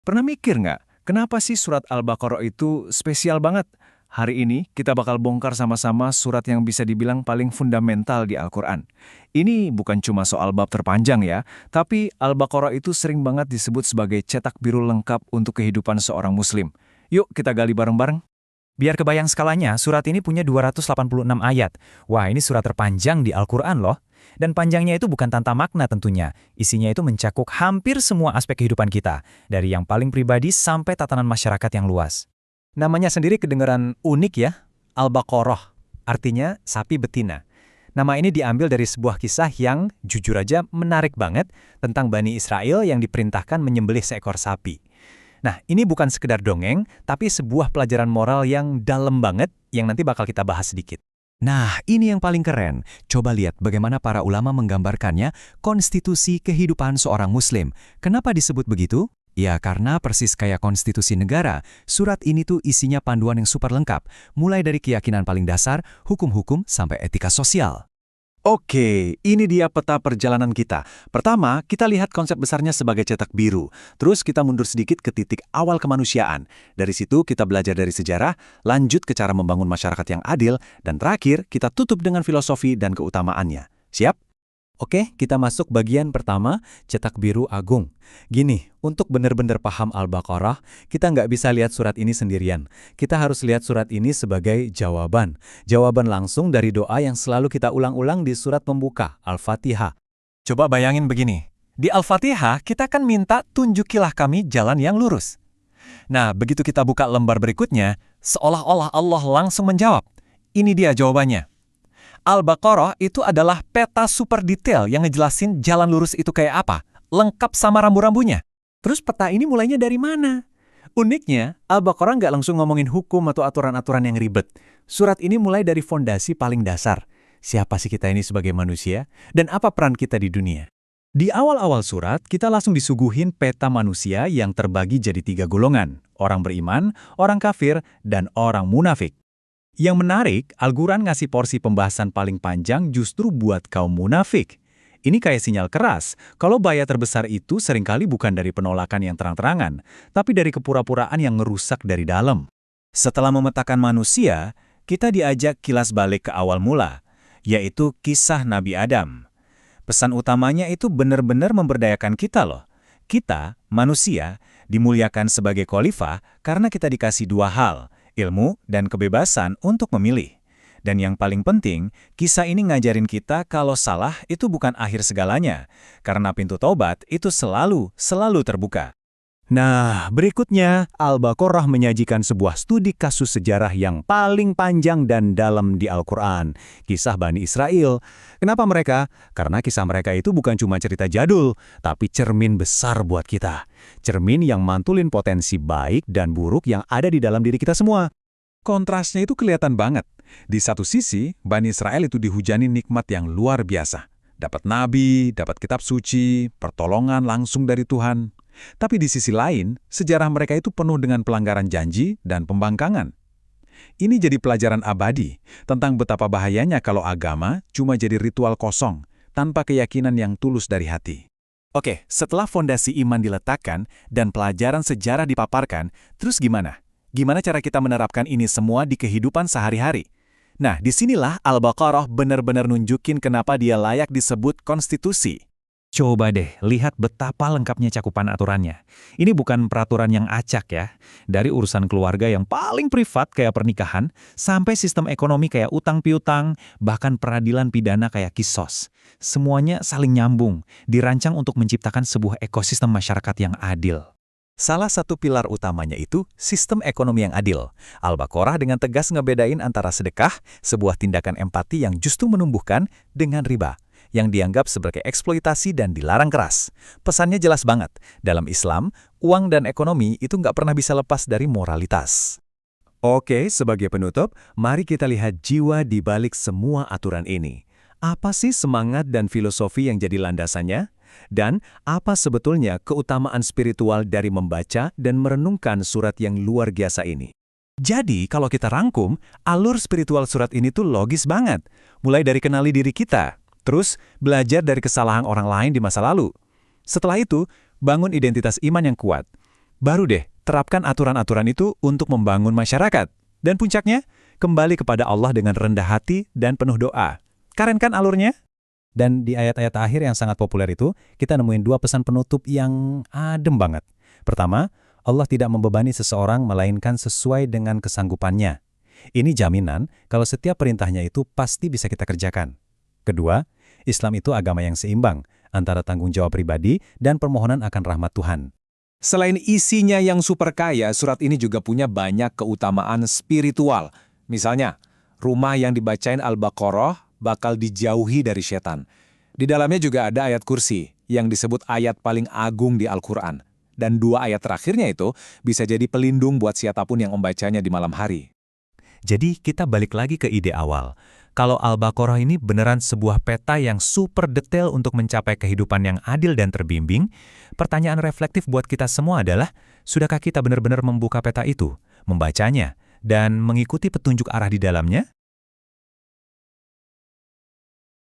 Pernah mikir nggak, kenapa sih surat Al-Baqarah itu spesial banget? Hari ini kita bakal bongkar sama-sama surat yang bisa dibilang paling fundamental di Al-Quran. Ini bukan cuma soal bab terpanjang ya, tapi Al-Baqarah itu sering banget disebut sebagai cetak biru lengkap untuk kehidupan seorang muslim. Yuk kita gali bareng-bareng. Biar kebayang skalanya, surat ini punya 286 ayat. Wah, ini surat terpanjang di Al-Quran loh. Dan panjangnya itu bukan tanpa makna tentunya. Isinya itu mencakup hampir semua aspek kehidupan kita, dari yang paling pribadi sampai tatanan masyarakat yang luas. Namanya sendiri kedengaran unik ya, Al-Baqarah, artinya sapi betina. Nama ini diambil dari sebuah kisah yang, jujur aja, menarik banget tentang Bani Israel yang diperintahkan menyembelih seekor sapi. Nah, ini bukan sekedar dongeng, tapi sebuah pelajaran moral yang dalam banget yang nanti bakal kita bahas sedikit. Nah, ini yang paling keren. Coba lihat bagaimana para ulama menggambarkannya konstitusi kehidupan seorang muslim. Kenapa disebut begitu? Ya, karena persis kayak konstitusi negara, surat ini tuh isinya panduan yang super lengkap, mulai dari keyakinan paling dasar, hukum-hukum, sampai etika sosial. Oke, ini dia peta perjalanan kita. Pertama, kita lihat konsep besarnya sebagai cetak biru. Terus kita mundur sedikit ke titik awal kemanusiaan. Dari situ kita belajar dari sejarah, lanjut ke cara membangun masyarakat yang adil, dan terakhir kita tutup dengan filosofi dan keutamaannya. Siap? Oke, kita masuk bagian pertama, cetak biru agung. Gini, untuk benar-benar paham Al-Baqarah, kita nggak bisa lihat surat ini sendirian. Kita harus lihat surat ini sebagai jawaban. Jawaban langsung dari doa yang selalu kita ulang-ulang di surat pembuka, Al-Fatihah. Coba bayangin begini. Di Al-Fatihah, kita kan minta tunjukilah kami jalan yang lurus. Nah, begitu kita buka lembar berikutnya, seolah-olah Allah langsung menjawab. Ini dia jawabannya. Al-Baqarah itu adalah peta super detail yang ngejelasin jalan lurus itu kayak apa, lengkap sama rambu-rambunya. Terus peta ini mulainya dari mana? Uniknya, Al-Baqarah nggak langsung ngomongin hukum atau aturan-aturan yang ribet. Surat ini mulai dari fondasi paling dasar. Siapa sih kita ini sebagai manusia? Dan apa peran kita di dunia? Di awal-awal surat, kita langsung disuguhin peta manusia yang terbagi jadi 3 golongan. Orang beriman, orang kafir, dan orang munafik. Yang menarik, Al-Quran ngasih porsi pembahasan paling panjang justru buat kaum munafik. Ini kayak sinyal keras, kalau bahaya terbesar itu seringkali bukan dari penolakan yang terang-terangan, tapi dari kepura-puraan yang ngerusak dari dalam. Setelah memetakan manusia, kita diajak kilas balik ke awal mula, yaitu kisah Nabi Adam. Pesan utamanya itu benar-benar memberdayakan kita loh. Kita, manusia, dimuliakan sebagai khalifah karena kita dikasih 2 hal, ilmu dan kebebasan untuk memilih. Dan yang paling penting, kisah ini ngajarin kita kalau salah itu bukan akhir segalanya, karena pintu taubat itu selalu terbuka. Nah, berikutnya, Al-Baqarah menyajikan sebuah studi kasus sejarah yang paling panjang dan dalam di Al-Quran. Kisah Bani Israel. Kenapa mereka? Karena kisah mereka itu bukan cuma cerita jadul, tapi cermin besar buat kita. Cermin yang mantulin potensi baik dan buruk yang ada di dalam diri kita semua. Kontrasnya itu kelihatan banget. Di satu sisi, Bani Israel itu dihujani nikmat yang luar biasa. Dapat nabi, dapat kitab suci, pertolongan langsung dari Tuhan. Tapi di sisi lain, sejarah mereka itu penuh dengan pelanggaran janji dan pembangkangan. Ini jadi pelajaran abadi tentang betapa bahayanya kalau agama cuma jadi ritual kosong, tanpa keyakinan yang tulus dari hati. Oke, setelah fondasi iman diletakkan dan pelajaran sejarah dipaparkan, terus gimana? Gimana cara kita menerapkan ini semua di kehidupan sehari-hari? Nah, disinilah Al-Baqarah benar-benar nunjukin kenapa dia layak disebut konstitusi. Coba deh, lihat betapa lengkapnya cakupan aturannya. Ini bukan peraturan yang acak ya. Dari urusan keluarga yang paling privat kayak pernikahan, sampai sistem ekonomi kayak utang piutang, bahkan peradilan pidana kayak kisos. Semuanya saling nyambung, dirancang untuk menciptakan sebuah ekosistem masyarakat yang adil. Salah satu pilar utamanya itu sistem ekonomi yang adil. Al-Baqarah dengan tegas ngebedain antara sedekah, sebuah tindakan empati yang justru menumbuhkan, dengan riba, yang dianggap sebagai eksploitasi dan dilarang keras. Pesannya jelas banget, dalam Islam, uang dan ekonomi itu nggak pernah bisa lepas dari moralitas. Oke, sebagai penutup, mari kita lihat jiwa di balik semua aturan ini. Apa sih semangat dan filosofi yang jadi landasannya? Dan apa sebetulnya keutamaan spiritual dari membaca dan merenungkan surat yang luar biasa ini? Jadi, kalau kita rangkum, alur spiritual surat ini tuh logis banget. Mulai dari kenali diri kita, terus belajar dari kesalahan orang lain di masa lalu. Setelah itu, bangun identitas iman yang kuat. Baru deh, terapkan aturan-aturan itu untuk membangun masyarakat. Dan puncaknya, kembali kepada Allah dengan rendah hati dan penuh doa. Keren kan alurnya? Dan di ayat-ayat akhir yang sangat populer itu, kita nemuin dua pesan penutup yang adem banget. Pertama, Allah tidak membebani seseorang melainkan sesuai dengan kesanggupannya. Ini jaminan kalau setiap perintahnya itu pasti bisa kita kerjakan. Kedua, Islam itu agama yang seimbang antara tanggung jawab pribadi dan permohonan akan rahmat Tuhan. Selain isinya yang super kaya, surat ini juga punya banyak keutamaan spiritual. Misalnya, rumah yang dibacain Al-Baqarah bakal dijauhi dari setan. Di dalamnya juga ada ayat kursi, yang disebut ayat paling agung di Al-Quran. Dan dua ayat terakhirnya itu bisa jadi pelindung buat siapapun yang membacanya di malam hari. Jadi kita balik lagi ke ide awal. Kalau Al-Baqarah ini beneran sebuah peta yang super detail untuk mencapai kehidupan yang adil dan terbimbing, pertanyaan reflektif buat kita semua adalah, sudahkah kita benar-benar membuka peta itu, membacanya, dan mengikuti petunjuk arah di dalamnya?